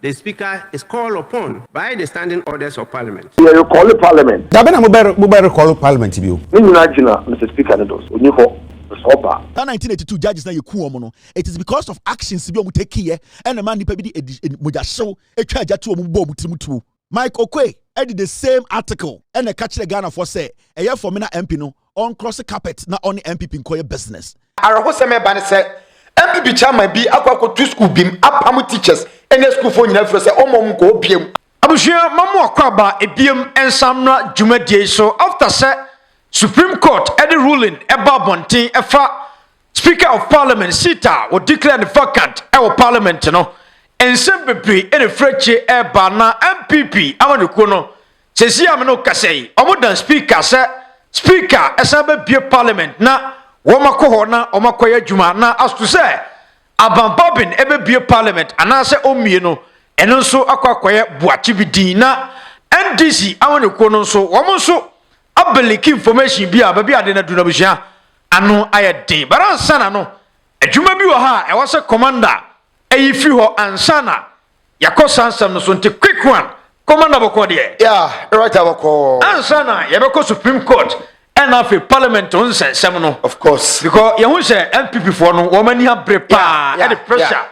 the Speaker is called upon by the standing orders of Parliament. Yeah, you call it Parliament. Dabena mobile call Parliament view. Mr. Speaker, that 1982 judges na yeku omo no. It is because of actions bi omu take here and the man nipa bi di moja show etwa aja to omu bo mutimutu. Mike Okwe edit the same article and the catch the Ghana for say eye for me na MP no on cross carpet na on NPP nkoye business. Arahoseme ban say MPP chairman bi akwako to school bim apam teachers any school for nyina fro say omom ko obiem abusua mamu akwaba ebiem ensamna dwumadie so after say Supreme Court any ruling eba bonten efa Speaker of Parliament Sita will declare the vacant our Parliament no ensem bebre any freche eba na MPP amanuko no sesi amno kasei omodan speaker say Speaker esabe bie Parliament na womakoho na omakoya dwuma na astu say abambabin ebe bie Parliament anase omie no eno nso akwakoye buachi bidin na NDC awonuko no nso womonso abeliki information bi ababi ade na dunabusha ano ayedin baransana no adwuma bi wo ha e wose commander eyifi ho ansana yakosansam no so nte quick one commander boko de yeah right aboko ansana yebeko Supreme Court and afi Parliament on sensem no of course because you say NPP for no womani ha prepare and the pressure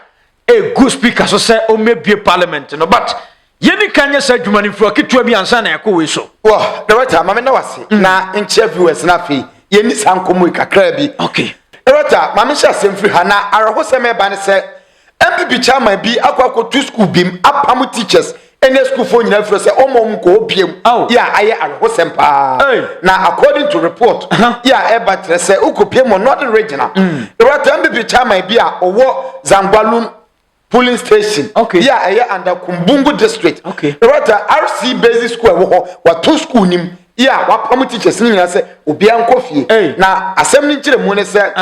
a good speaker so say o maybe Parliament no but yeni kanya sa dwumani fro ketua bi ansana yakowe so wow the right time na wase na interviewers na fi yeni sankomo kakra bi okay Erota, mama sha semfri ha na arahoseme ba ne se MPP chairman bi akwako to school bim apam teachers any school for nyina fro se omom ko obiem ya aye arahosem pa na according to report ya eba tre se ukopiem northern regional Erota MPP chairman bi a owo Zangwalum polling station ya aye under Kumbungu district Erota RC basic school wo wa to school nim yeah, what pam teachers ni na say obi ankofie na asem ni nkire mu ne say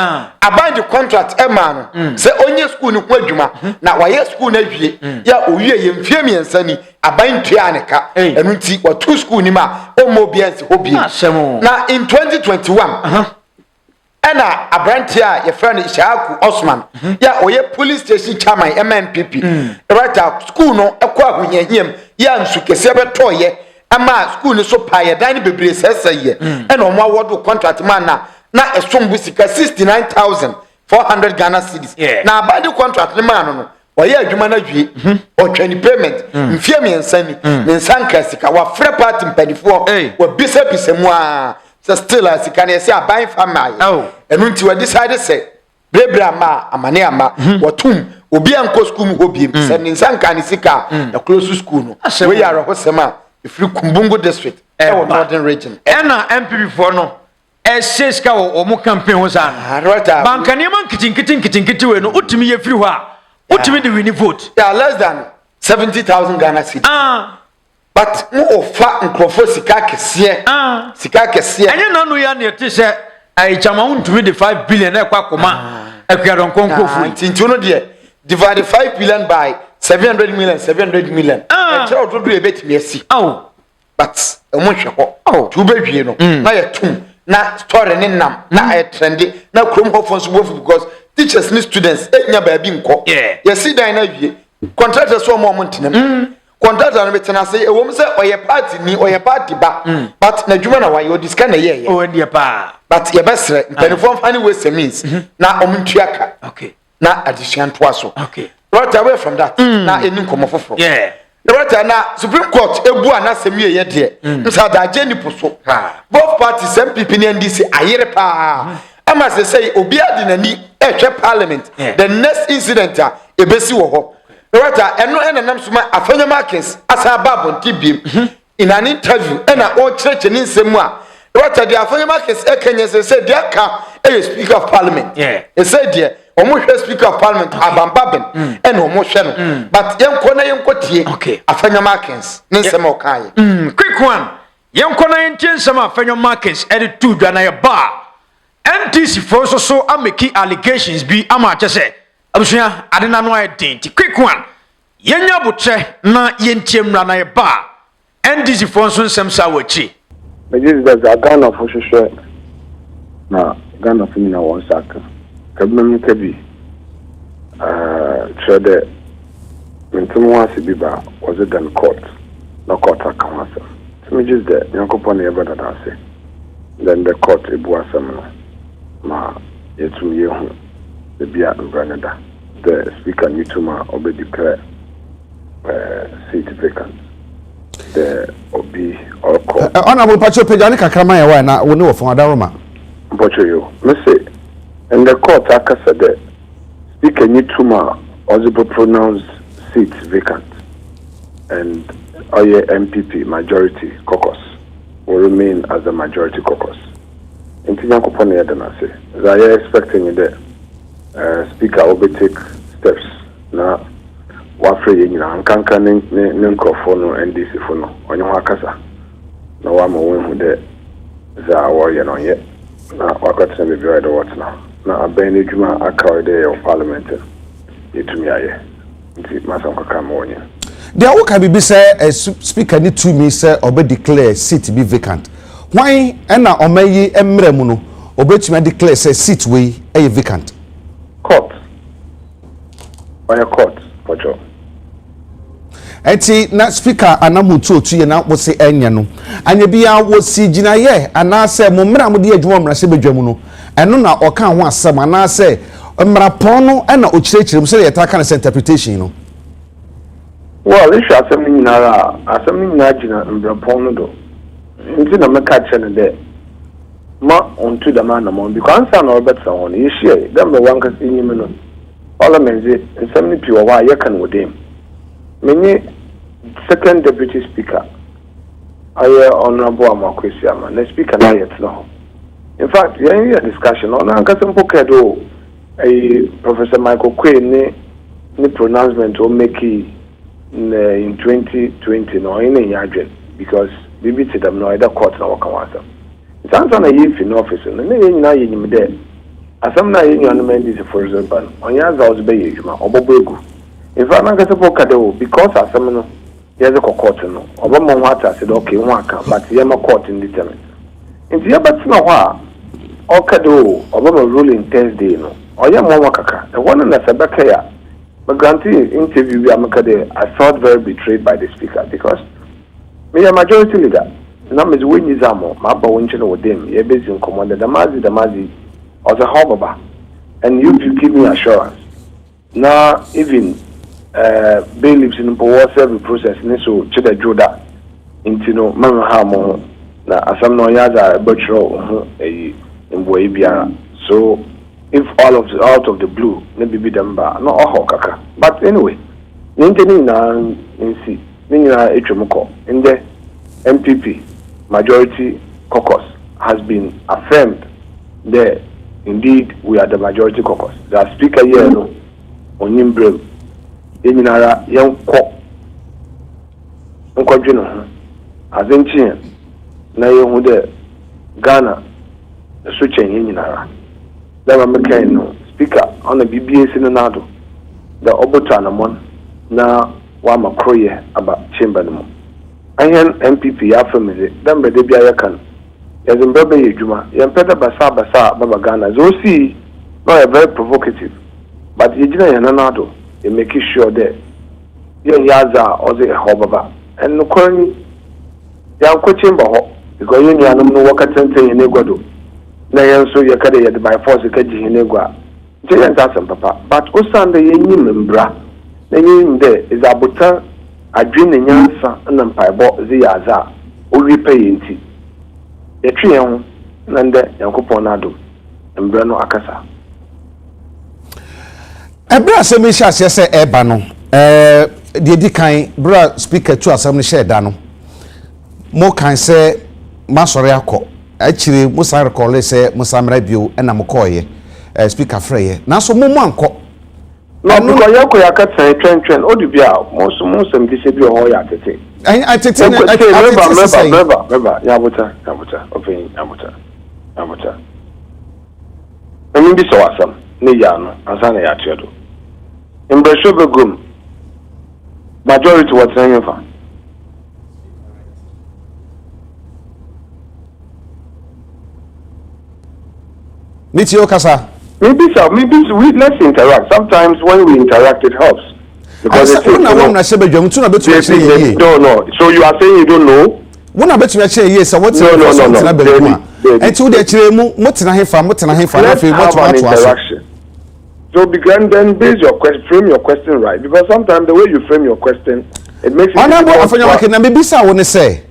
aband contract e ma no say onye school ni ko adwuma na waye school na wie ya owie ye mfie miensa ni aban tua aneka enu nti wa two school ni ma o mo bi anse obi na in 2021 ena abrantia ye friend Ishaku Osman ya oye police station chairman MNPP right school no ekọ ahonyahiem ya nsukese betoye ama school ni so paye dan bebre seseye e no mo award contract man na esombu sika 69400 Ghana cedis na abadi contract ni man no oye adwuma na dwie o twani payment mfie miensa ni nsanka sika wa free party mpadifo wa bisa mu a still sika na se aban family enu nti we decide say brebra ma amane ama watum obi anko school mu hobiem se nsanka ni sika na close school no we yare hosema Ifri Kumbungu district or northern region ena MPP for no eseska o campaign ho sa banka ne man kitin we no utimi ye firi ho a utimi de win vote yeah less than 70,000 Ghana cedis but mo ofa nkrofo sika kese enye na no ya ne te se ai chama untumi de 5 billion e kwa koma akwaron konko fu tintu no de divide 5 billion by 700 million e tell to do e betimi asi but omo hwe ho to bewie no na ye tum na story ne nam na e trendy na krom ho fon so bofu because teachers and students enya ba bi nko ye si dan na wie contractors so mo ntinam contractor no betena say e wo mse oye party ni oye party ba but na dwuma na wa yo diska na ye o ndie pa but ye besre mpelifon fani we means na omntuaka na addition to aso right away from that na eni nkomofofo right na Supreme Court ebu anasem ye de nsa da ageni poso both parties MPP and NDC ayere pa ama say obi adi nani ehwe Parliament the next incident ebesi wo ho right eno enanam suma afanya markets asa babon tibim in an interview ena o church ni nsemu a right the afanya markets ekenye say they ka Speaker of Parliament e say there omo hwe Speaker of Parliament abambaben ena omo hwe no but yenko na yenko tie afanya markets ni nsemu okai quick one yenko na yentie nsemu afanya markets e de tu dwa na ye ba NTC for so ameki allegations bi ama che abusuya adena no identity quick one yenya botre na yentiemra na ye ba NDC for so nsem sa wachi Majid da Ghana for sure na Ghana for na won saka kabna mi kabi trade Mintimwa Sibiba was it then court, no court akamasa. To me just the Yankopon ever that I say. Then the court Ibuasamano. Ma yetum yehu the Bia and Granada. The speaker Nituma Obe declare seat vacant. The Obi or court. Honorable Pacho Pejani Kakramaya na we know from Adaroma. Bocho you. Me say and the court akasa the speaker Nituma also pronounce seat vacant and our NPP majority caucus will remain as the majority caucus. In Tinyankopon Yadanase, they are expecting the speaker will take steps now. Wafre yina nkanka ne nkrofo no NDC fo no onye ho akasa na wa ma won hu de za wo ye no ye na wakati be bi do what na aben edwuma aka de parliament etumi aye nti masam kaka ma wonye there wo can be say speaker ni to me say obe declare seat be vacant why na omayi emre mu no obetumi declare say seat we e vacant court by a court for sure. Eti na speaker anamutu otu ye na wo se enya no anya bia wo si gina ye ana se mo mra mo de adwuma mra se bedwam no eno na oka ho asem ana se mra pon no na okirechire mo se ye ta kan interpretation no well if asem ni na gina mra pon no do nti na meka kire ne de ma onto the man among because answer na obetsa ho no ye share dem be wan kasi nyim no parliament nsem ni piwa wa ye kan wodem many second deputy speaker aye honorable Amakwesi ama na speaker na yet no in fact we are in discussion on ankasa mpokedo professor Michael Quay ni pronouncement o make in 2020 no in yadwen because bibi to them no either court na wakamasa sansa na yifi in office no na nyina yenyim de asam na yenyu anumandi for example onya za ozbe yejuma obobegu in fact ankasa mpokedo because asam no yes a court no obama water said okay one can but yema court in determine nti ya batina ho a okado obama ruling Thursday no oya mo wakaka the one na sabaka ya but granted interview we amakade I felt very betrayed by the speaker because me a majority leader na me we nizamo ma ba wonche no dem ye bezi nkomo the mazi as a hobaba and you give me assurance now even bailiffs in the service process so chida joda intino mama ha mo na asam no yaza butchero mboy biara so if out of the blue maybe be them ba no kaka but anyway nyinteni na nsi ninyina etwemko in the NPP majority caucus has been affirmed there indeed we are the majority caucus the speaker here no onimbrem yenyinara yenko nkwadweno ho azenchi na yehu de Ghana so chen yenyinara da ma mekan no speaker on the BBS no nado the obota na mon na wa makroye aba chamber no ayen NPP ya family da mbede bia yakan yazimbabe yedwuma yempeda basa baba Ghana zo si no very provocative but yegyina yananado you make sure that you yaza or the hobaba and no currently ya ko chamber ho because you nyanum no waka tenten ne godo na yan so ya kada ya by force ka ji ne gwa je yan tasam papa but osanda yenyim mbra na yenyim de is abuta adwene nyansa na mpaibo zi yaza o wipe yenti ya twe ho na nde yankopon na do mbra no akasa ebra asem sha se eba no de di kan bra speaker to asem share da no mo kan se masore akọ akire musa recall se musa mra bio na mo koye speaker freye na so mo anko no because yakoya ka twen odi bia mo sem di se bi o ya tete I tete remember ya buta open ya buta emi bi so asam ne ya no asana ya twedo impression begum majority what saying fa Niti okasa maybe we let's interact sometimes when we interact it helps Because I said, no. no. So you are saying you don't know? When I bet you actually yes, I want to no. And to the chilemu, Motina Hefa, let's have an interaction. So begin then base your question, frame your question right, because sometimes the way you frame your question, it makes it. Maybe I want to say.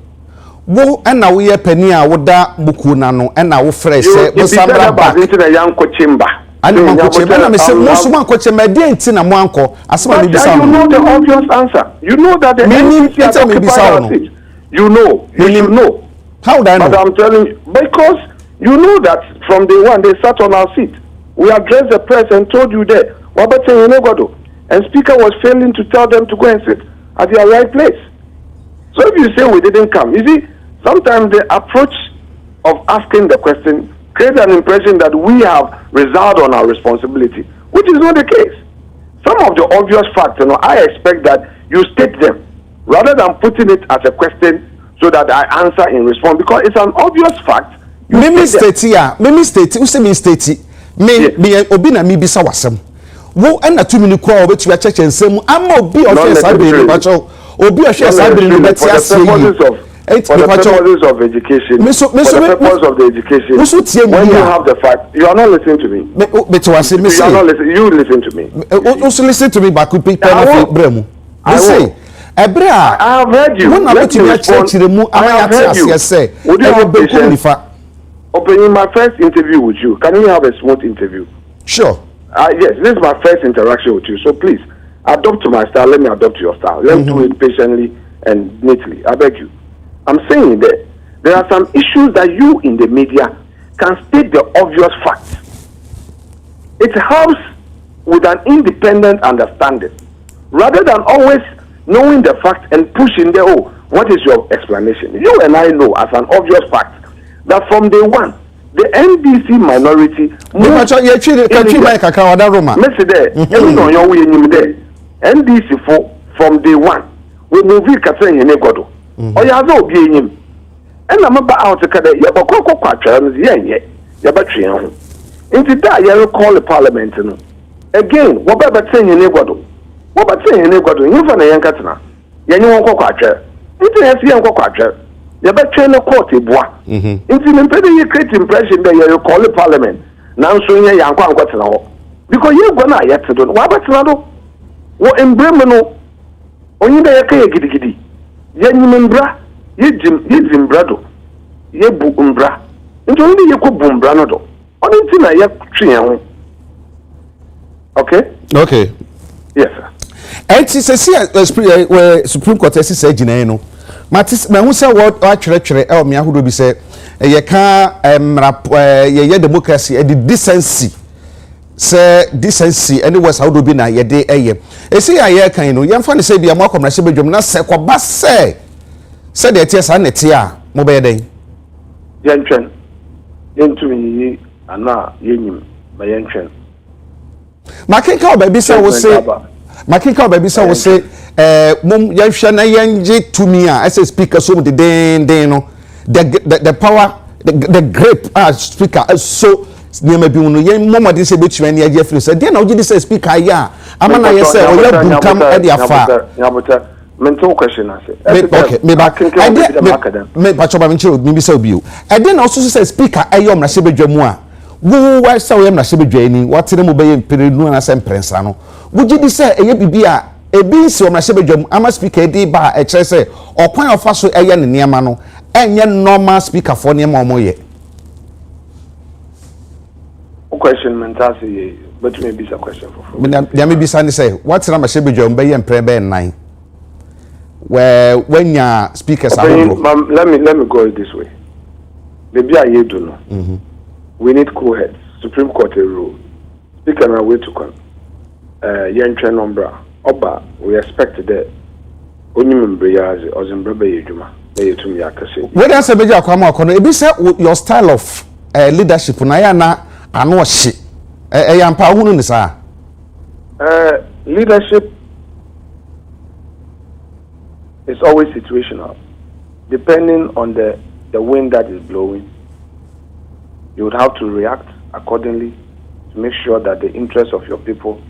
Wo na wo ye pani a wo da buku na no na wo fresh say bo samra back into the young chamber. And manko chamber na me say mo so manko chamber dey nti na mo anko asema me bisa you know the obvious answer. You know that the NPP are occupied it. You know. You know. How do I know? But I'm telling you, because you know that from day one they sat on our seat. We addressed the press and told you there. And Speaker was failing to tell them to go and sit at their right place. So if you say we didn't come, you see, sometimes the approach of asking the question creates an impression that we have resolved on our responsibility, which is not the case. Some of the obvious facts, I expect that you state them rather than putting it as a question so that I answer in response, because it's an obvious fact. Me state, who say me state? Me obi na mi bisa wasem. Wo na tumi ni kwa obetu ya church ensem ama obi office abiri bacho. Obi ohwe sabiri no beti ase yi. For the purposes of education, for the purpose of the education, when you have the fact, you are not listening to me. You are not listening. You listen to me. Also listen to me, but could be bremu. I say, I have heard you. When I have heard you. Would you have patience? Opening my first interview with you, can we have a smooth interview? Sure. Yes, this is my first interaction with you, so please adopt to my style. Let me adopt to your style. Let's do it patiently and neatly. I beg you. I'm saying that there are some issues that you in the media can state the obvious facts. It helps with an independent understanding rather than always knowing the fact and pushing the what is your explanation? You and I know as an obvious fact that from day one, the NDC minority NDC from day one we move oyazo obi enyim ena maba out kada ye bokoko kwatwa no ye betwe ho nti da ye recall the parliament no again wo ba betenye ne godo nfa na ye nkatena ye nyi won kwatwa nti ye se ye kwatwa ye betwe ne court ebua nti me pede ye create impression that ye recall the parliament na nso ye yankwa ankwatena ho because ye go na ye tedo wa betena do wo embrem no onyi da ye ka ye gidigidi Yanyumbra, Yizim Brado, Yebu Umbra, and only Yakubu Branodo. Only thing I have triumph. Okay? Okay. Yes, sir. And she says, where Supreme Court said, Gino, Matis, Mahusa, what actually, Elmia, who will be said, ye can't, ye democracy, the decency. Say decency anywhere how do be na ye dey eye e say aye kan no ye mfa ne say bia mo akomra se bedwom na se ko ba say de tie sa nete a mo be den ye ntwen ye ntumi yi ana ye nyim ba ye ntwen makinka obabi say wo say makinka obabi say wo say mum ye hwe na ye nje tumi a as speaker so de den no the power the grape speaker so niema bi unu ye momode se betwa ne age afiri se de na ogi dis speaker ya amana ye se o ya bunkam e de afa nyabota mental question ase okay me back me bachoba me nchiro mi bisa obi o e de na oso se speaker ayom na se bedwa mu a wo wa se o yem na se bedwa ni watere mo be ye mpere nu na se mprensa no wo gi di se eye bibi a ebi se o na se bedwa mu ama speaker di ba e kire se okwan ofa so eye ne niema no enye normal speaker for niema o mo ye question mentasi but maybe a question for there may be some say what's na mashe bedwam be mpre be 9 where when your speakers are let me go this way the bia ye do no we need cool heads Supreme Court rule speaker na way to come yentwe number oba we expect that onyim mbriyaze ozimbre be yeduma be yetum yakase whether say beja kwama akono e be say your style of leadership na ya na ano hye yampa hunu ni sa leadership is always situational depending on the wind that is blowing. You would have to react accordingly to make sure that the interests of your people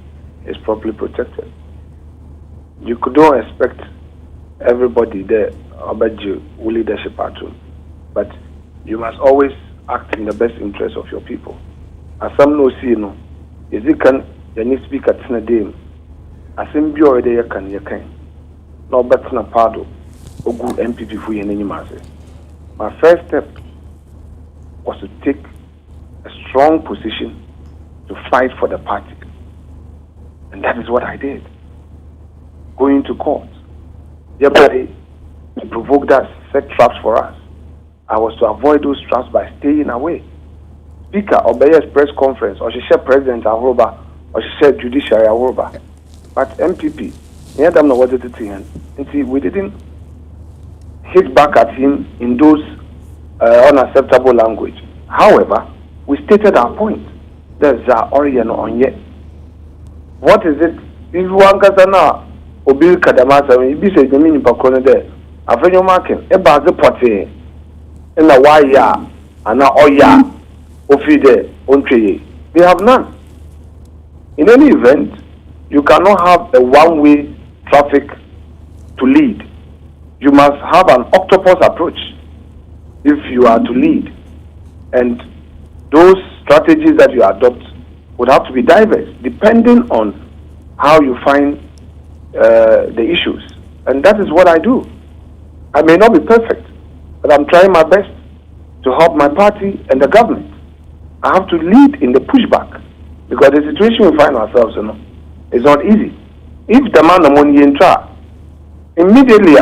is properly protected. you don't expect everybody there about you leadership at all. But you must always act in the best interest of your people. As some no see no, is it can you speak at a day. As some be already you can no better na pado ogu NPP for any matter. My first step was to take a strong position to fight for the party. And that is what I did. Going to court. Yesterday, to provoke that, set traps for us. I was to avoid those traps by staying away. Speaker, Obeye's press conference, or she said President Ahoba, or she said Judicial Ahoba. But MPP, near them know what it is. And see, we didn't hit back at him in those unacceptable language. However, we stated our point. There's our origin on yet. What is it? If one gazana obil kadamasa, if you say the meaning pakone there, I've been marking about the potty in the wire and now oya ofide ontreye. They have none. In any event, you cannot have a one-way traffic to lead. You must have an octopus approach if you are to lead. And those strategies that you adopt would have to be diverse, depending on how you find the issues. And that is what I do. I may not be perfect, but I'm trying my best to help my party and the government. I have to lead in the pushback, because the situation we find ourselves in is not easy. If the man money in trial, immediately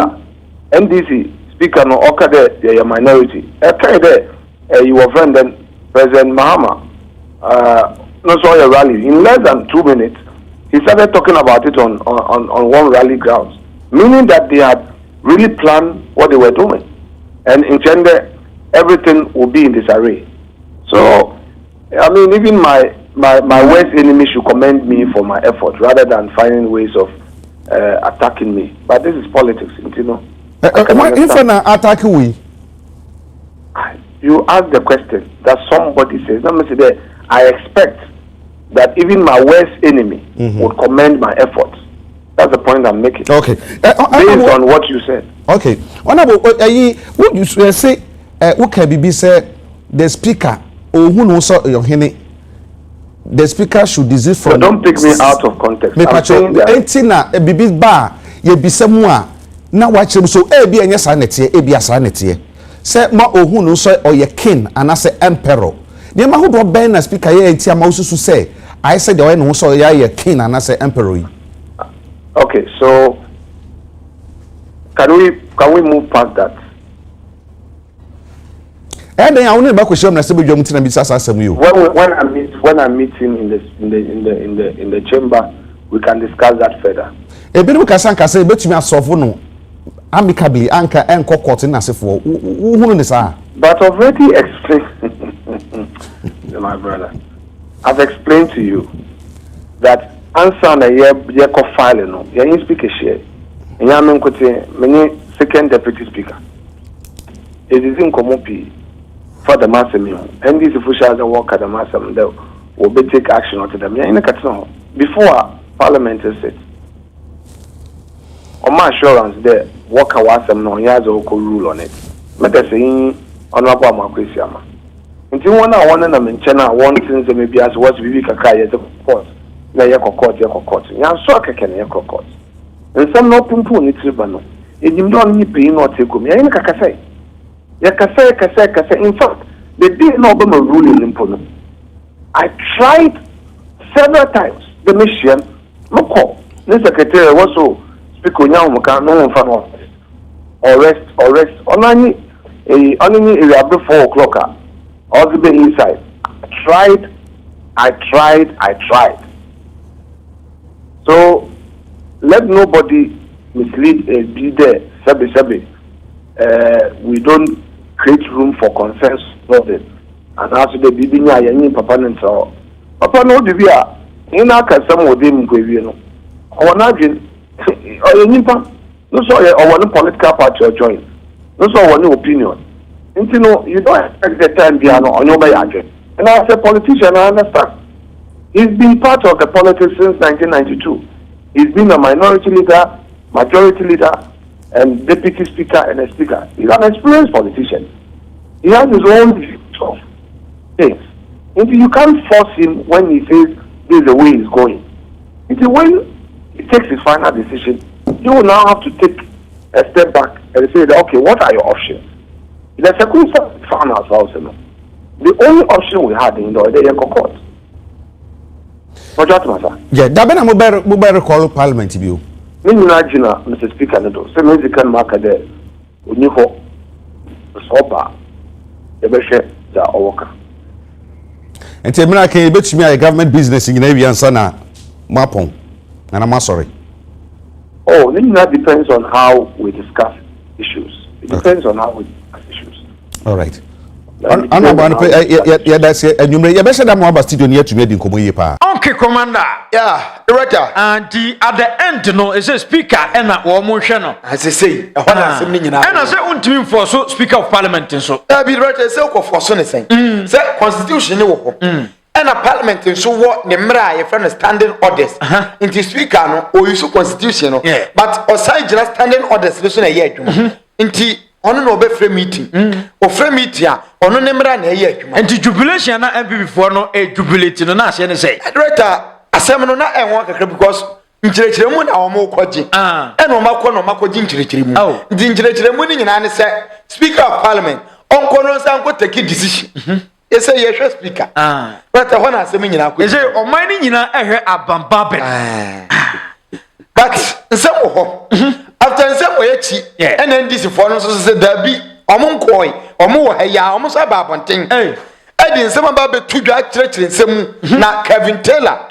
NDC speaker no occur there, your minority. Okay, there, your friend then President Mahama, no saw a rally. In less than 2 minutes, he started talking about it on one rally grounds, meaning that they had really planned what they were doing and intended everything would be in disarray. So, I mean, even my worst enemy should commend me for my effort rather than finding ways of attacking me. But this is politics, you know. If an attack we, you ask the question that somebody says. Let me say that I expect that even my worst enemy would commend my efforts. That's the point I'm making. Okay. Based on what you said. Okay. Honorable, what you say? What can be said? The speaker, or who knows your henny? The speaker should desist from. So don't take me out of context. I'm saying that. Entina a bibi bar ye be somewhere. Now watch him so be a sanity, a be a sanity. Say ma ohun no so or ye king and I say emperor. The ma who do ben na speaker ye entia ma so say I said the way no so ye king and I say emperor. Okay, so can we move past that? And then I only back question na say be dwom tina bi sasa asem you. When I'm meeting in the chamber, we can discuss that further. E bi no kasa nka say betumi asofo no amicably anka enko court na sefo who no sa. But already explained my brother, I've explained to you that answer na ye ko file no ye speaker share enya men kote many second deputy speaker it is in komopi for the massam and these officials that work at the massam they will be take action on them in the katno before parliament sit on my assurance there work awasam no yazo ko rule on it let us say honorable amakwesiama until one na menchana one things that maybe as was bibi kaka ye the court na ye court ya so keke na ye court nsam no pumpu ni triba no enyim do ni pe no tekom ya ni kaka sai ya kasa in fact the day no be ruling limpo no I tried several times the mission no call the secretary also speak onya mo kan no mfa no arrest onani area be 4 o'clock all the way inside I tried. So let nobody mislead be there. Sabi. We don't create room for consensus of it. And after the bibinya yani papa nso. Papa no di bia. Ina ka sam ode mkwewie no. Ona dwen oyenipa no so one political party or join. No so one opinion. You know, you don't expect the time bia no onyo ba yadwen. And as a politician I understand. He's been part of the politics since 1992. He's been a minority leader majority leader and deputy speaker and a speaker. He's an experienced politician. He has his own views of things. And you can't force him when he says this is the way he's going. Until when he takes his final decision, you will now have to take a step back and say, okay, what are your options? In the circumstance we found ourselves in, the only option we had in the court. Yeah, Dabena Mobile call Parliament view. Mr. Speaker, so Mexican marker there, Uniho, Soba, the Beshe, the Oka. And Temina can bet me a government business in Avian Sana Mapon, and I'm sorry. Oh, that depends on how we discuss issues. It depends on how we discuss issues. All right. That's it. And you may have said I'm about studio near to me in Komoyepa. Okay, Commander. Yeah, director. And at the end, no, is a speaker and a motion. As I say, and I say, want to for so Speaker of Parliament and so. I be director, so for Sonny saying, say, Constitution, and a Parliament and so what the Mra, friend standing orders into Speaker, no, or you so Constitution, but aside just standing orders, listen a year into. Ono no be frame meeting o frame meeting a ono ne mra na eye adwuma enti jubilation na MPP for no e jubilate no na ase ne say director asem no na enwo kakra because nkirekire mu na omo kwaji e na omakọ no makoji nkirekire mu ndi nkirekire mu ni nyina ne say Speaker of Parliament onko no san ko take decision e say ye hwe speaker director ho na asem nyina ko e say oman ni nyina ehwe abamba ben but nsem ho after nsem wo yachi NNDC for no so say da bi omonkoi omo wo haya omo so ba bonten edi nsem ba be tudwa kirekire nsem na Kelvin Taylor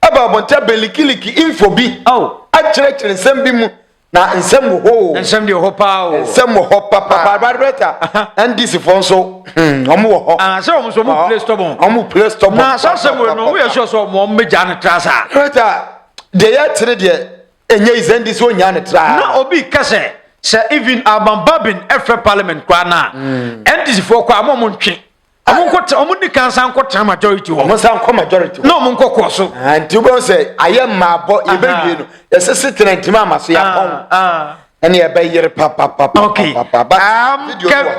aba bonta belikiliki info bi a kirekire nsem bi mu na nsem wo ho nsem de ho pa o nsem wo ho papa beta NDC for so omo wo ho so omo so mo play stubborn omo play stubborn na so nsem we no we sure so mo meja ne trasa beta de ya tire de enye izendi so nya ne tra na obi kase se even abambabin efe parliament kwa na NDC for kwa mo ntwe amonkota omudi kansan kwota majority wo mo san kwa majority no mo nkokọ so anti bo se ayem ma bo ye bewie no ye se sitrent ma maso ya pon ene ye be yire papa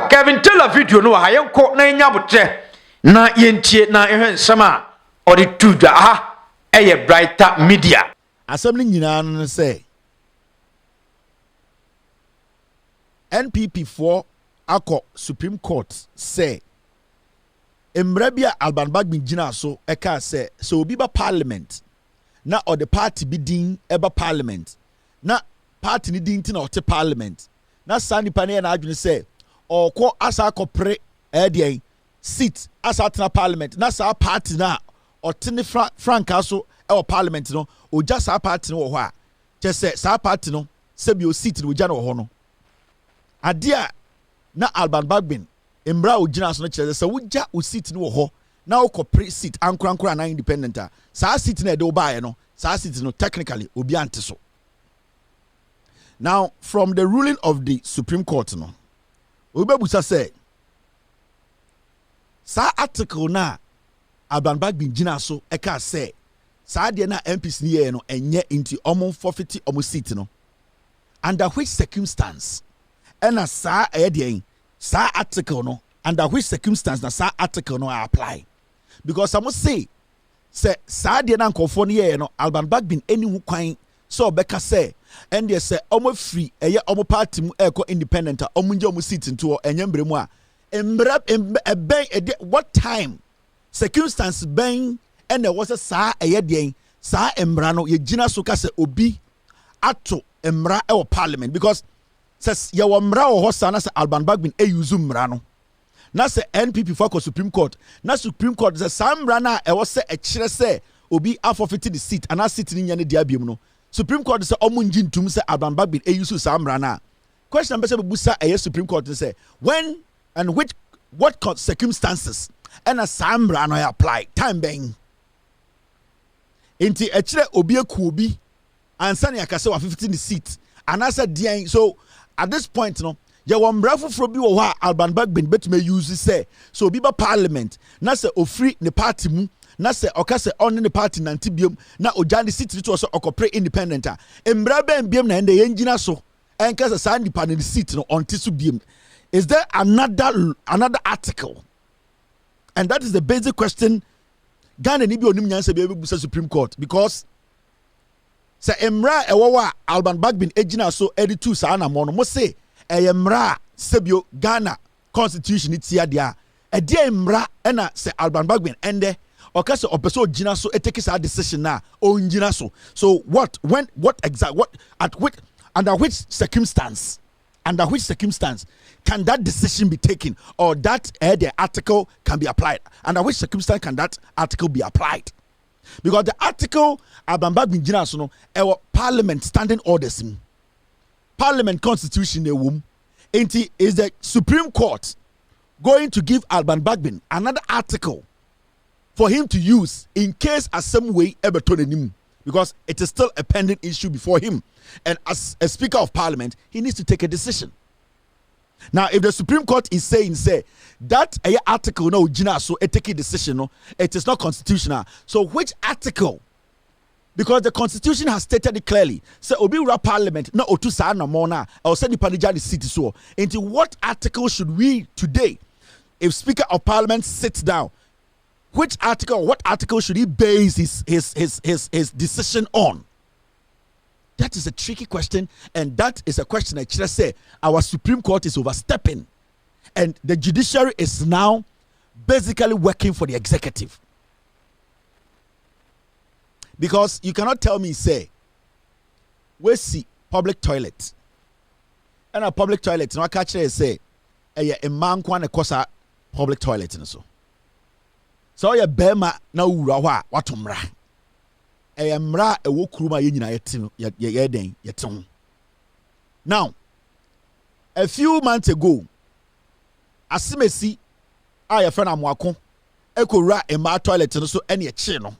Kelvin Taylor video no ha yenko na nya botre na yentie na ehwe nsama odi tudwa aha eye brighter media asem nyina no say NPP for akọ Supreme Court say Emrabia Alban Bagbin Gina so eka say so obi ba parliament na or the party bi din eba parliament na party ni din na ote parliament na sani pane na adwene say okọ asa akọpre edien seat asa tena parliament na sa party na ote ne franka so e parliament no oja sa party no wo ho a che say sa party no se bi o seat no oja no ho no adia na Alban Bagbin Embra ojina so no kire se wugya o seat no ho na o kopre seat ankrankra na independent a sa seat na e de obaye no sa seat no technically obi ante so. Now from the ruling of the Supreme Court no obebusa say sa article na Alban Bagbin gina so e ka say sa de na MPs ni ye no enye into omon forfeit omo seat no under which circumstance ena sa e sa article no under which circumstance na sa article no apply because I must say sa de na nkofo no ye no Alban Bagbin eni hu kwan so obeka say and they say omo free eye omo party mu eko independent omo nje omo seat nto enye mbremu a embra what time circumstance ben and there was a sa eye den sa embra no ye gina so ka say obi ato embra e parliament because says ya wa mra wo hosa na se Alban Bagbin e use mra no na se NPP for Supreme Court na Supreme Court se samra na e wo se e kire se obi forfeit the seat and seat ni nya ne dia biam no Supreme Court se omo njintum se Alban Bagbin e use samra na question be se busa e Supreme Court say when and what circumstances and a samra no apply time ben inti e kire obi eku obi ansa ne akase wa 15 the seat and I said so at this point no ya wa mbrafo fro bi wo ha Alban Bagbin betime use say so bi ba parliament na say ofri ne party mu na se oka se on the party nanti biom na ojani seat to so okopre independent a embra ben biom na ende yengina so enka se sa independent seat no onti so biom. Is there another article? And that is the basic question Ghana ni bi onim nyanse be busa Supreme Court, because say emra ewowa Alban Bagbin ejina so editu sa na mo no mo say emra sebio Ghana constitution itia dia e dia emra na say Alban Bagbin ende oka say opeso ojina so etake sa decision na onjina so. So what under which circumstance can that decision be taken, or that the article can be applied? Under which circumstance can that article be applied? Because the article Abamba Binjina so no Parliament standing orders, Parliament constitution is the Supreme Court going to give Alban Bagbin another article for him to use in case as some way ever told him, because it is still a pending issue before him, and as a Speaker of Parliament he needs to take a decision. Now, if the Supreme Court is saying that article no jina so it take a decision, no, it is not constitutional. So which article? Because the Constitution has stated it clearly. So obi ura Parliament no otu sa na mona or send the Panija city so. Into what article should we today, if Speaker of Parliament sits down, which article, what article should he base his decision on? That is a tricky question, and that is a question I should say our Supreme Court is overstepping, and the judiciary is now basically working for the executive. Because you cannot tell me, say, we see public toilet, and a public toilet, no, I catch it say, a man kwana kosa public toilet, and so ya bema na urawa watumra. Emra ewo kuruma ye nyina yetin. Now, a few months ago, asimesi a ye friend amwako ekora emma toilet no so ene eche no.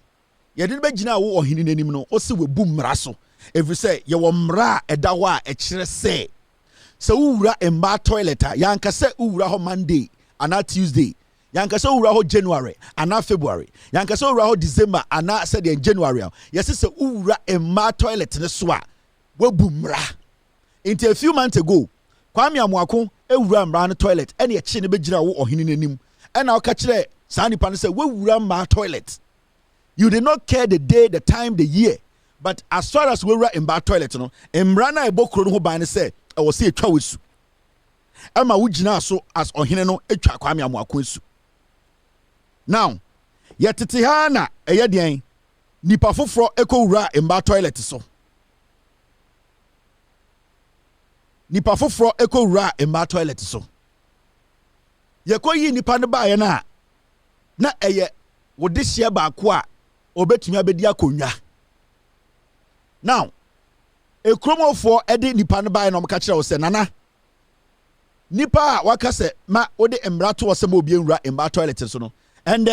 Ye de be gina wo ohini nanim no, o se we bu mra so. Every say ye wo mra eda ho a ekire say. Se wura emma toilet a yanka se wura ho Monday ana Tuesday. Yanka so ura ho January ana February. Yanka so ura ho December ana said in January. Yes, se ura emma toilet ne so a we bumra. Into a few months ago, Kwame Amwako e ura mra ne toilet ene e chi ne begina wo ohini nanim. E na o ka kire sa nipa ne say we ura mra toilet. You did not care the day, the time, the year. But as far as we ura mra toilet no, emra na e bokro no ho ban ne say e wo se etwa wesu. Ema wo gina so as ohini no etwa Kwame Amwako esu. Now, yetete ha na eye den nipa foforo ekowura emba toilet so. Nipa foforo ekowura emba toilet so. Yekoyi nipa ne ba ye na eye wode hia ba ko a obetumi abedi akonwa. Now, ekromofo ede nipa ne ba ye na omka kire wo se nana nipa waka se ma ode emra to wo se ma obi enwura emba toilet so no. And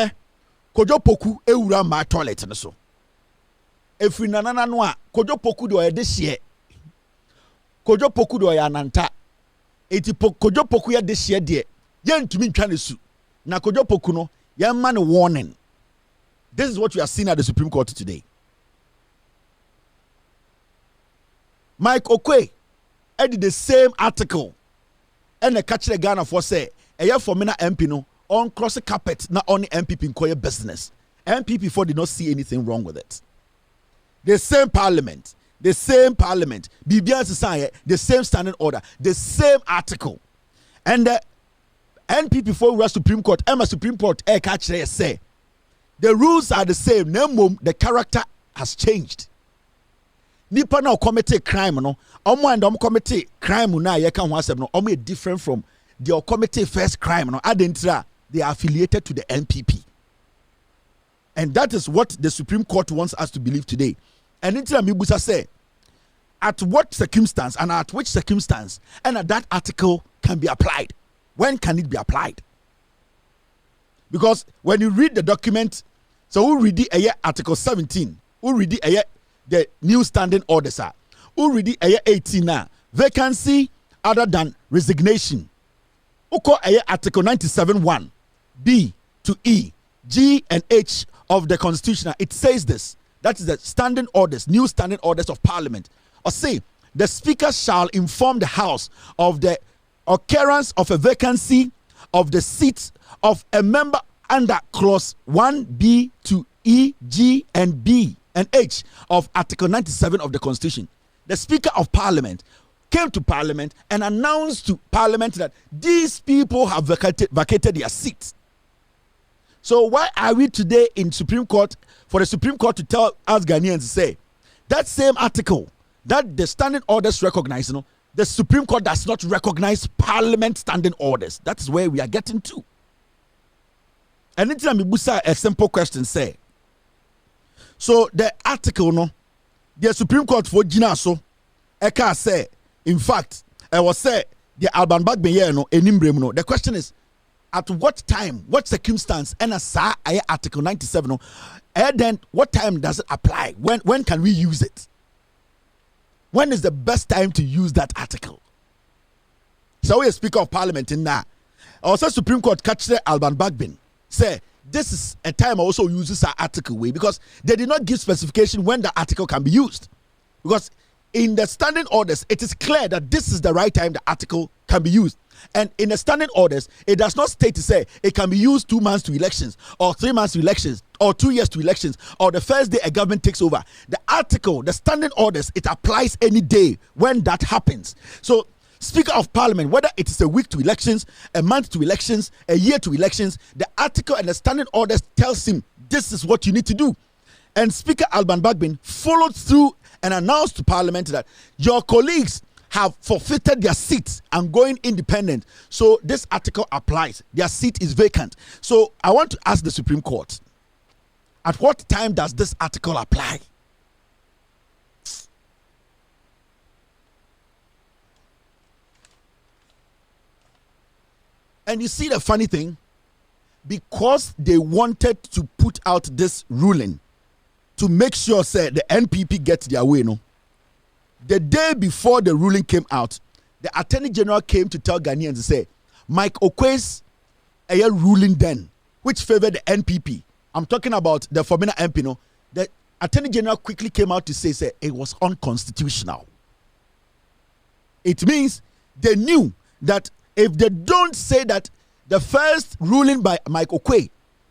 kojo poku ewura ma toilet ne so. Efri nanana no a kojo poku do ye de hye. Kojo poku do ya nanta. Eti kojo poku ye de hye de ye ntumi ntwa ne su. Na kojo poku no ye ma ne warning. This is what we are seeing at the Supreme Court today. Mike Okwe edit the same article and the catch the Ghana for say eye for me na MP no on cross the carpet, not only NPP in Koya business. NPP for did not see anything wrong with it. The same parliament, BBS society, the same standing order, the same article. And the NPP for the Supreme Court, Emma Supreme Court, catch they say the rules are the same. The character has changed. Nipa na commit crime no, and commit crime na ye kan wasem no, different from the committee first crime no, adentra. They are affiliated to the NPP. And that is what the Supreme Court wants us to believe today. And Intila Mibusa say, at what circumstance and at which circumstance and that article can be applied? When can it be applied? Because when you read the document, so we read the article 17, we read the new standing orders, we read the 18 now, vacancy other than resignation. Uko article 97.1. B to E, G and H of the Constitution, it says this. That is the standing orders, new standing orders of Parliament. Or say, the Speaker shall inform the House of the occurrence of a vacancy of the seat of a member under clause 1B to E, G, and B and H of Article 97 of the Constitution. The Speaker of Parliament came to Parliament and announced to Parliament that these people have vacated their seats. So why are we today in Supreme Court for the Supreme Court to tell us Ghanaians to say that same article that the standing orders recognize, the Supreme Court does not recognize Parliament standing orders. That is where we are getting to. And it's a simple question, say. So the article, the Supreme Court for Gina so, Eka say, in fact, I was say the Alban Bagbe enimbrem. The question is, at what time, what circumstance, and Article 97, and then what time does it apply? When can we use it? When is the best time to use that article? So we Speaker of Parliament in that. Also Supreme Court catch the Alban Bagbin. Say, this is a time I also uses our article way because they did not give specification when the article can be used. Because in the standing orders, it is clear that this is the right time the article can be used. And in the standing orders, it does not state to say it can be used 2 months to elections, or 3 months to elections, or 2 years to elections, or the first day a government takes over. The article, the standing orders, it applies any day when that happens. So, Speaker of Parliament, whether it is a week to elections, a month to elections, a year to elections, the article and the standing orders tells him this is what you need to do. And Speaker Alban Bagbin followed through and announced to Parliament that your colleagues have forfeited their seats and going independent. So this article applies. Their seat is vacant. So I want to ask the Supreme Court, at what time does this article apply? And you see the funny thing, because they wanted to put out this ruling to make sure, say, the NPP gets their way, the day before the ruling came out, the Attorney General came to tell Ghanaians to say, Mike Okwe's ruling then, which favored the NPP. I'm talking about the Formina MP, the Attorney General quickly came out to say it was unconstitutional. It means they knew that if they don't say that the first ruling by Mike Okwe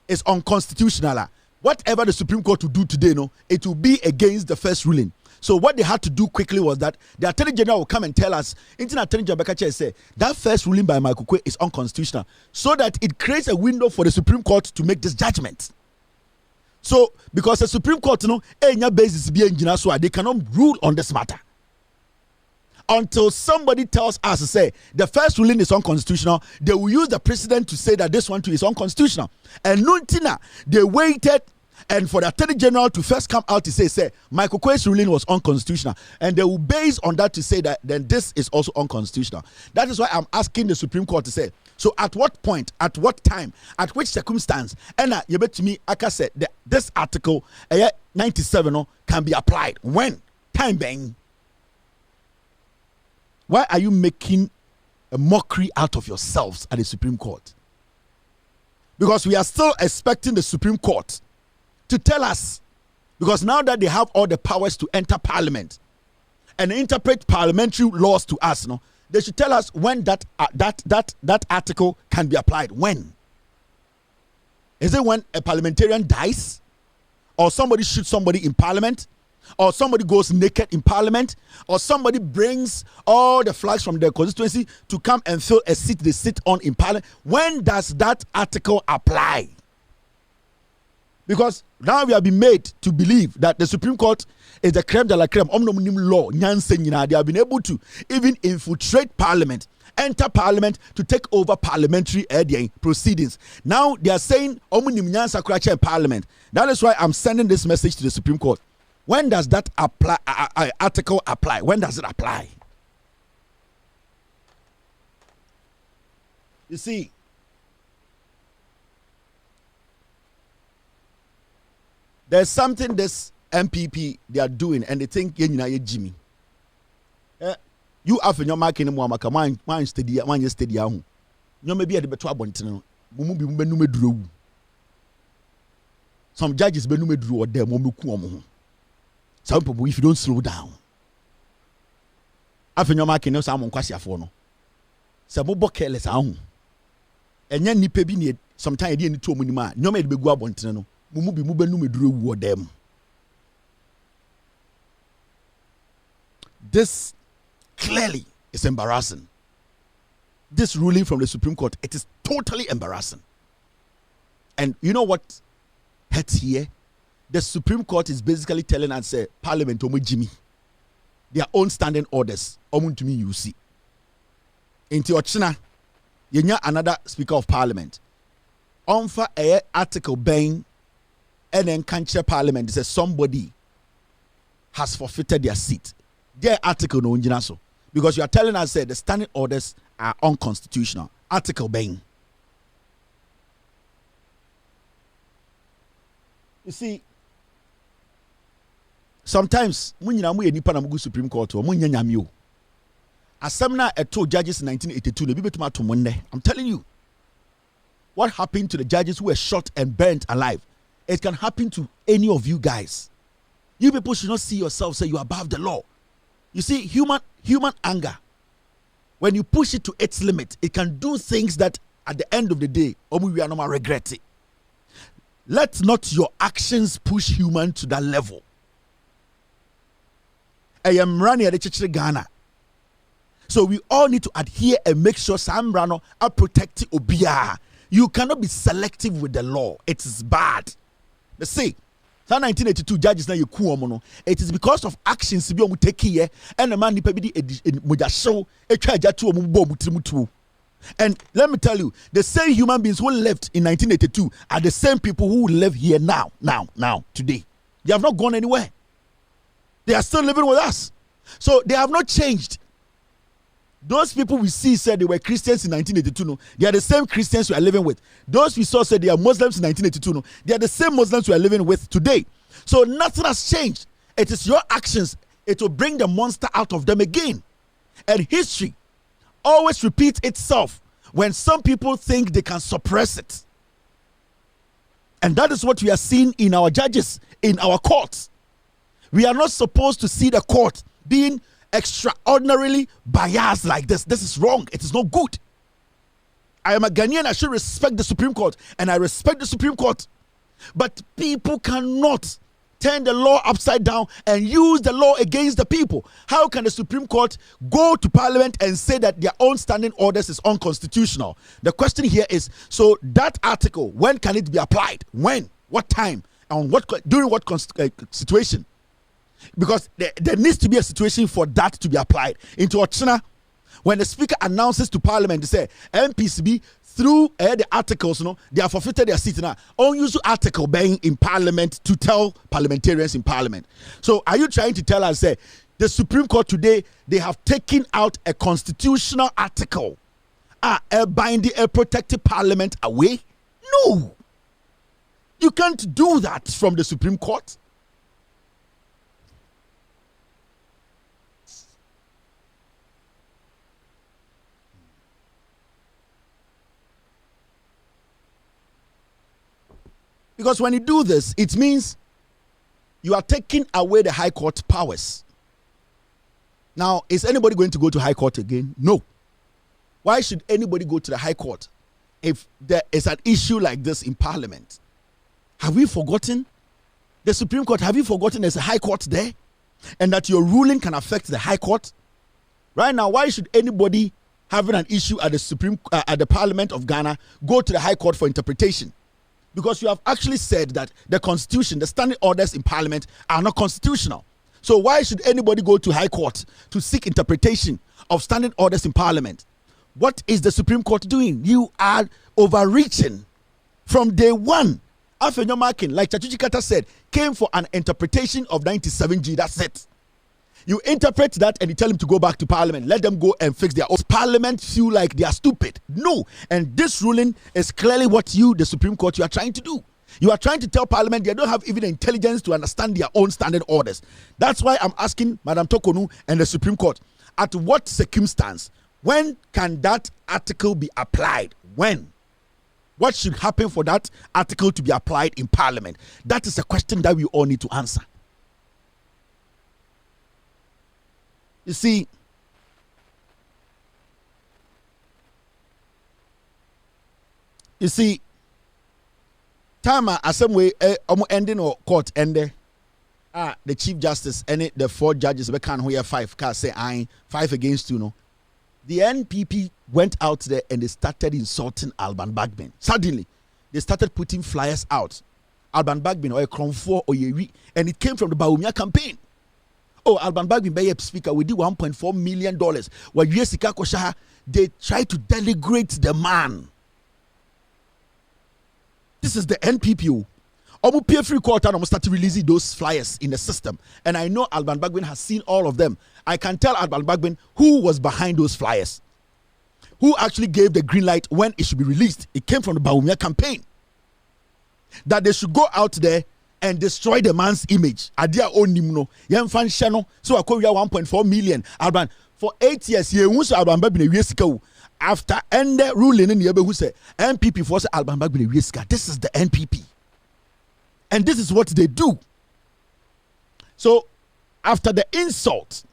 is unconstitutional, whatever the Supreme Court will do today, it will be against the first ruling. So what they had to do quickly was that the Attorney General will come and tell us, Attorney General Bekache say that first ruling by Mike Okwe is unconstitutional, so that it creates a window for the Supreme Court to make this judgment. So because the Supreme Court, basis be engineer, so they cannot rule on this matter until somebody tells us to say the first ruling is unconstitutional. They will use the precedent to say that this one too is unconstitutional. And Nuntina, they waited and for the Attorney General to first come out to say Michael Kwei's ruling was unconstitutional, and they will base on that to say that then this is also unconstitutional. That is why I'm asking the Supreme Court to say, so at what point, at what time, at which circumstance, and you bet to me, like I said, this article 97 can be applied. When? Time bang. Why are you making a mockery out of yourselves at the Supreme Court? Because we are still expecting the Supreme Court to tell us, because now that they have all the powers to enter Parliament and interpret parliamentary laws to us, they should tell us when that article can be applied. When? Is it when a parliamentarian dies, or somebody shoots somebody in Parliament, or somebody goes naked in Parliament, or somebody brings all the flags from their constituency to come and fill a seat they sit on in Parliament? When does that article apply? Because now we have been made to believe that the Supreme Court is the creme de la creme, omnium law, they have been able to even infiltrate Parliament, enter Parliament to take over parliamentary proceedings. Now they are saying omnium nyansa kracha in Parliament. That is why I'm sending this message to the Supreme Court. When does that article apply? When does it apply? You see, there's something this NPP they are doing, and they think Jimmy. You have in your market in Mwamaka, one steady, one yesterday. You may be at the better one. So some judges be no me drew or them omu. Some people, if you don't slow down, after your marking, no someone kwasi afo no. Some more careless ahun. And yan nipe bi need sometimes idea ni to mu ni ma. No me be go abonten no. Mumu bi mu be no me drew or them. This clearly is embarrassing. This ruling from the Supreme Court, it is totally embarrassing. And you know what hurts here? The Supreme Court is basically telling us, Parliament, Jimmy, their own standing orders, to me, you see. Into Ochina, you know another Speaker of Parliament. For a article bang, and then cancer Parliament says somebody has forfeited their seat. Their article no so because you are telling us the standing orders are unconstitutional. Article bang. You see, sometimes when you know nipa na Supreme Court or munya nyamio. Asemna eto judges in 1982 I'm telling you, what happened to the judges who were shot and burnt alive? It can happen to any of you guys. You people should not see yourself say you are above the law. You see, human anger, when you push it to its limit, it can do things that at the end of the day, we are not regret it. Let not your actions push human to that level. I am running at the church of Ghana. So we all need to adhere and make sure Sam Brano are protecting Obia. You cannot be selective with the law. It is bad. Let's say, 1982 judges na yeku omo. It is because of actions bi omu take here and the man nipa bi di Judicial etwa aja to omu bo mutirimutu. And let me tell you, the same human beings who left in 1982 are the same people who live here now, today. They have not gone anywhere. They are still living with us. So they have not changed. Those people we see said they were Christians in 1982. No, they are the same Christians we are living with. Those we saw said they are Muslims in 1982. No, they are the same Muslims we are living with today. So nothing has changed. It is your actions. It will bring the monster out of them again. And history always repeats itself when some people think they can suppress it. And that is what we are seeing in our judges, in our courts. We are not supposed to see the court being extraordinarily biased like this. This is wrong. It is not good. I am a Ghanaian. I should respect the Supreme Court, and I respect the Supreme Court. But people cannot turn the law upside down and use the law against the people. How can the Supreme Court go to Parliament and say that their own standing orders is unconstitutional? The question here is, so that article, when can it be applied? When? What time? And during what situation? Because there needs to be a situation for that to be applied. Into Ochina, when the Speaker announces to Parliament, they say MPCB through the articles, they have forfeited their seat now. Unusual article being in Parliament to tell parliamentarians in Parliament. So are you trying to tell us, the Supreme Court today, they have taken out a constitutional article, binding a protected Parliament away? No. You can't do that from the Supreme Court. Because when you do this, it means you are taking away the High Court powers. Now, is anybody going to go to High Court again? No. Why should anybody go to the High Court if there is an issue like this in Parliament? Have we forgotten? The Supreme Court, have you forgotten there's a High Court there? And that your ruling can affect the High Court? Right now, why should anybody having an issue at the Parliament of Ghana go to the High Court for interpretation? Because you have actually said that the Constitution, the standing orders in Parliament are not constitutional. So why should anybody go to High Court to seek interpretation of standing orders in Parliament? What is the Supreme Court doing? You are overreaching from day one. Afenyo Markin, like Chachuchi Kata said, came for an interpretation of 97G. That's it. You interpret that and you tell them to go back to Parliament. Let them go and fix their own. Parliament feel like they are stupid. No. And this ruling is clearly what you, the Supreme Court, you are trying to do. You are trying to tell Parliament they don't have even the intelligence to understand their own standing orders. That's why I'm asking Madam Tokonu and the Supreme Court, at what circumstance, when can that article be applied? When What should happen for that article to be applied in Parliament? That is a question that we all need to answer. You see, time some way ending or court ended. The Chief Justice and the 4 judges we can't hear 5 can say I 5 against 2 no. The NPP went out there and they started insulting Alban Bagbin. Suddenly, they started putting flyers out. Alban Bagbin or a Kronfo or Yewi, and it came from the Bawumia campaign. Oh, Alban Bagbin by a speaker, we did $1.4 million. While Jessica Koshaha, they try to denigrate the man. This is the NPP. Omu pay free quarter and start releasing those flyers in the system. And I know Alban Bagbin has seen all of them. I can tell Alban Bagbin who was behind those flyers. Who actually gave the green light when it should be released. It came from the Bawumia campaign. That they should go out there and destroy the man's image. Adia onimno. Yen fan shano. So I call 1.4 million. Alban, for 8 years, ye who Alban Bagbin a Yesika. After end ruling in the who say NPP for Alban Bagbin a Yesika. This is the NPP. And this is what they do. So, after the insult,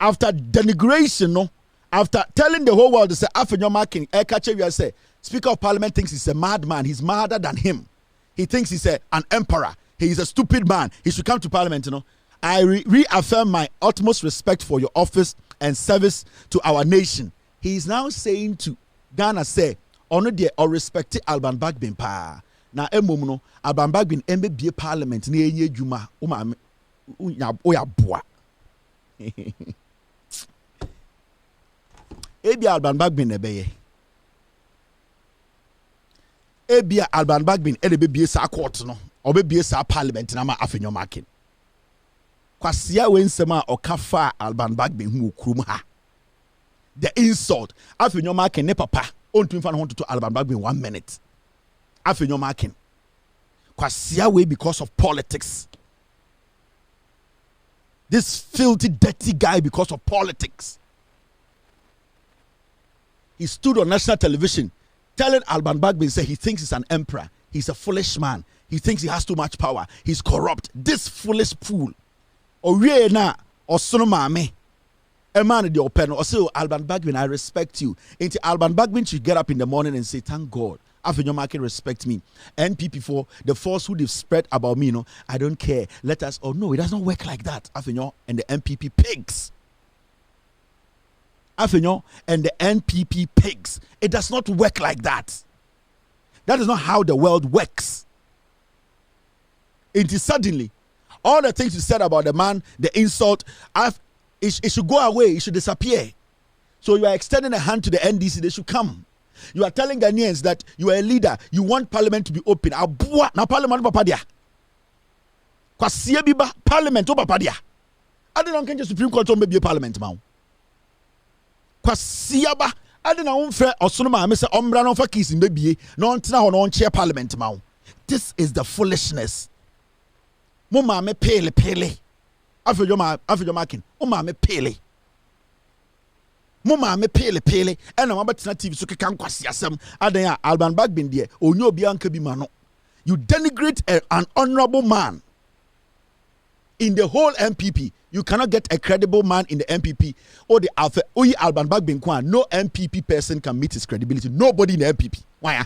after denigration, no, after telling the whole world to say, after your marking, say, Speaker of Parliament thinks he's a madman. He's madder than him. He thinks he's an emperor. He is a stupid man. He should come to Parliament, you know. I reaffirm my utmost respect for your office and service to our nation. He is now saying to Ghana, say, honor the or respect Alban Bagbin pa. Na emom Alban Bagbin be Parliament na enye dwuma o ya boa ebia Alban Bagbin ebeye ebia Alban Bagbin be sa court no obebie sa Parliament na ma afenyo makin kwasia we nsem a okafa Alban Bagbin hu okrum ha the insult afenyo makin ne papa ontum fa no to Alban Bagbin 1 minute. Afenyo marking. Kwasia way because of politics. This filthy, dirty guy because of politics. He stood on national television telling Alban Bagbin say he thinks he's an emperor. He's a foolish man. He thinks he has too much power. He's corrupt. This foolish fool. Oye na osono me. A man the open or say Alban Bagbin, I respect you. Into Alban Bagbin should get up in the morning and say, thank God. After market respect me. NPP for the falsehood they've spread about me, you know, I don't care. Let us, oh no, it does not work like that. After and the NPP pigs. After and the NPP pigs. It does not work like that. That is not how the world works. It is suddenly all the things you said about the man, the insult, it should go away, it should disappear. So you are extending a hand to the NDC, they should come. You are telling Ghanaians that you are a leader. You want Parliament to be open. Abua na Parliament papadia. Kwasia biba Parliament papadia. I don't know Supreme Court on be Parliament ma. Kwasia ba. I don't know unfair osonoma me say ombra no fa kiss mbebie. No ntina ho no chair Parliament ma. This is the foolishness. Mo ma me pele. Afejo making. Mo ma me pele. Mama me pele and I'm about TV so can kwasi asem adan Alban Bagbin there onye obi anka bi ma no. You denigrate an honorable man in the whole NPP. You cannot get a credible man in the NPP or the Alban Bagbin kwa. No NPP person can meet his credibility. Nobody in the NPP. Why?